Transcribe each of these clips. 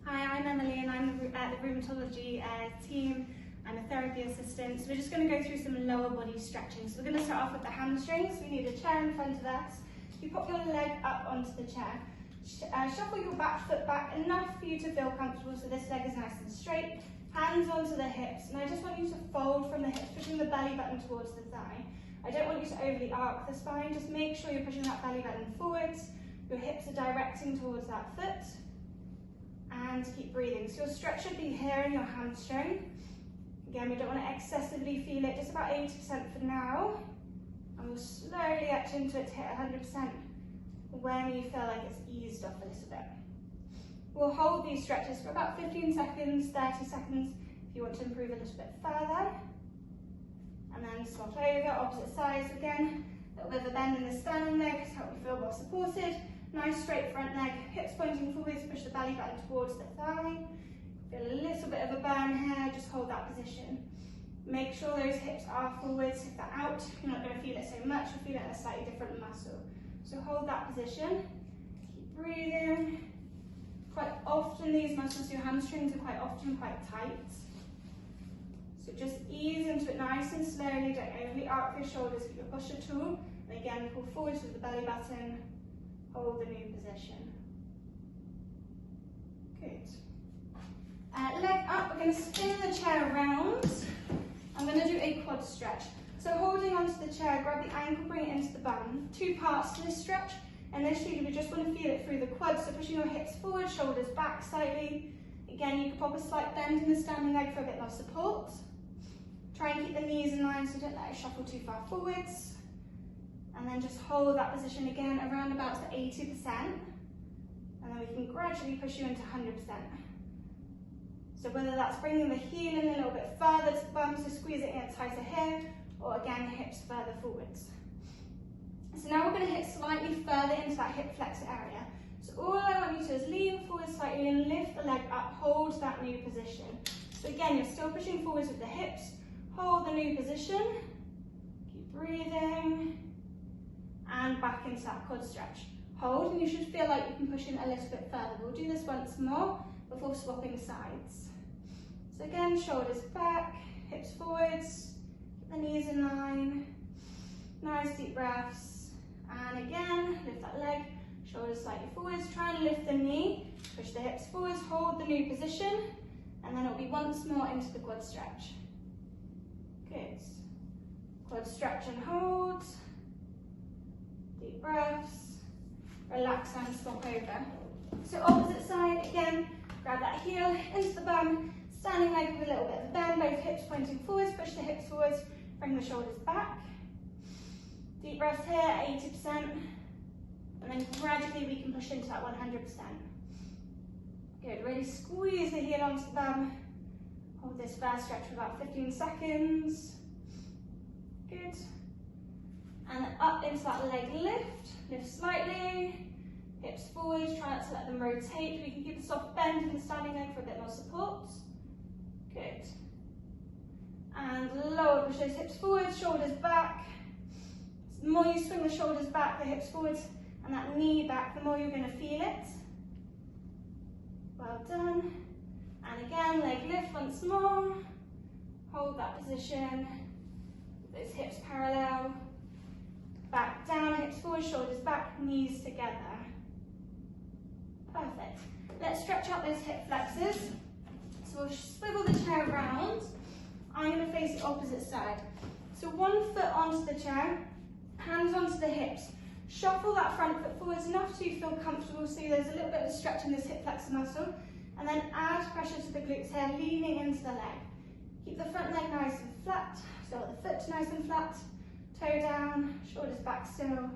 Hi, I'm Emily and I'm at the rheumatology team. I'm a therapy assistant. So we're just going to go through some lower body stretching. So we're going to start off with the hamstrings. We need a chair in front of us. You pop your leg up onto the chair. Shuffle your back foot back enough for you to feel comfortable so this leg is nice and straight. Hands onto the hips. And I just want you to fold from the hips, pushing the belly button towards the thigh. I don't want you to overly arc the spine. Just make sure you're pushing that belly button forwards. Your hips are directing towards that foot. And keep breathing. So your stretch should be here in your hamstring. Again, we don't want to excessively feel it, just about 80% for now. And we'll slowly etch into it to hit 100% when you feel like it's eased off a little bit. We'll hold these stretches for about 15 seconds, 30 seconds if you want to improve a little bit further. And then swap over, opposite sides again. A little bit of a bend in the standing leg to help you feel more supported. Nice straight front leg, hips pointing forwards, push the belly button towards the thigh. Feel a little bit of a burn here, just hold that position. Make sure those hips are forwards. If they're out, you're not going to feel it so much, you'll feel it in a slightly different muscle. So hold that position, keep breathing. Quite often these muscles, your hamstrings are quite often quite tight. So just ease into it nice and slowly, don't overly arc your shoulders, keep your posture tall. And again, pull forwards with the belly button. Hold the new position. Good. Leg up, we're going to spin the chair around. I'm going to do a quad stretch. So holding onto the chair, grab the ankle, bring it into the bum. Two parts to this stretch. Initially, we just want to feel it through the quads, so pushing your hips forward, shoulders back slightly. Again, you can pop a slight bend in the standing leg for a bit more support. Try and keep the knees in line so don't let it shuffle too far forwards. And then just hold that position again around about to 80%. And then we can gradually push you into 100%. So whether that's bringing the heel in a little bit further to the bum, so squeeze it in tighter here, or again, hips further forwards. So now we're going to hit slightly further into that hip flexor area. So all I want you to do is lean forward slightly and lift the leg up, hold that new position. So again, you're still pushing forwards with the hips, hold the new position, keep breathing. And back into that quad stretch. Hold, and you should feel like you can push in a little bit further. We'll do this once more before swapping sides. So again, shoulders back, hips forwards, keep the knees in line. Nice deep breaths. And again, lift that leg, shoulders slightly forwards. Try and lift the knee, push the hips forwards, hold the new position, and then it'll be once more into the quad stretch. Good. Quad stretch and hold. Deep breaths, relax and swap over. So opposite side, again, grab that heel into the bum, standing leg with a little bit of a bend, both hips pointing forwards, push the hips forwards, bring the shoulders back. Deep breaths here, 80%, and then gradually we can push into that 100%. Good, really squeeze the heel onto the bum. Hold this first stretch for about 15 seconds. Good. And then up into that leg lift slightly, hips forward, try not to let them rotate. We can keep a soft bend in the standing leg for a bit more support. Good. And lower, push those hips forward, shoulders back. The more you swing the shoulders back, the hips forward, and that knee back, the more you're going to feel it. Well done. And again, leg lift once more. Hold that position. Those hips parallel. Back down, hips forward, shoulders back, knees together. Perfect. Let's stretch out those hip flexors. So we'll swivel the chair around. I'm going to face the opposite side. So one foot onto the chair, hands onto the hips. Shuffle that front foot forwards enough so you feel comfortable, so there's a little bit of a stretch in this hip flexor muscle. And then add pressure to the glutes here, leaning into the leg. Keep the front leg nice and flat, so the foot nice and flat. Toe down, shoulders back still.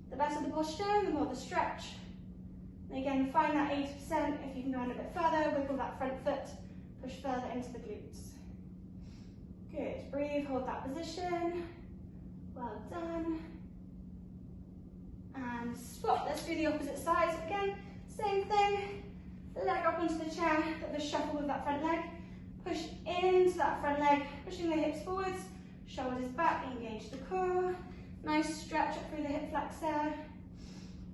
The better the posture, the more the stretch. And again, find that 80%. If you can go on a bit further, wiggle that front foot, push further into the glutes. Good, breathe, hold that position. Well done. And swap, let's do the opposite side. So again, same thing. Leg up onto the chair, bit of a shuffle with that front leg. Push into that front leg, pushing the hips forwards. Shoulders back, engage the core. Nice stretch up through the hip flexor.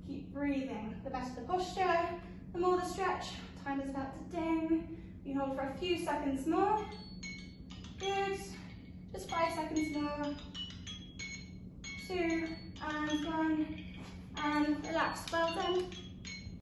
Keep breathing. The better the posture, the more the stretch. hand is about to ding. You hold for a few seconds more. Good. Just 5 seconds more. 2 and 1 and relax. Well done.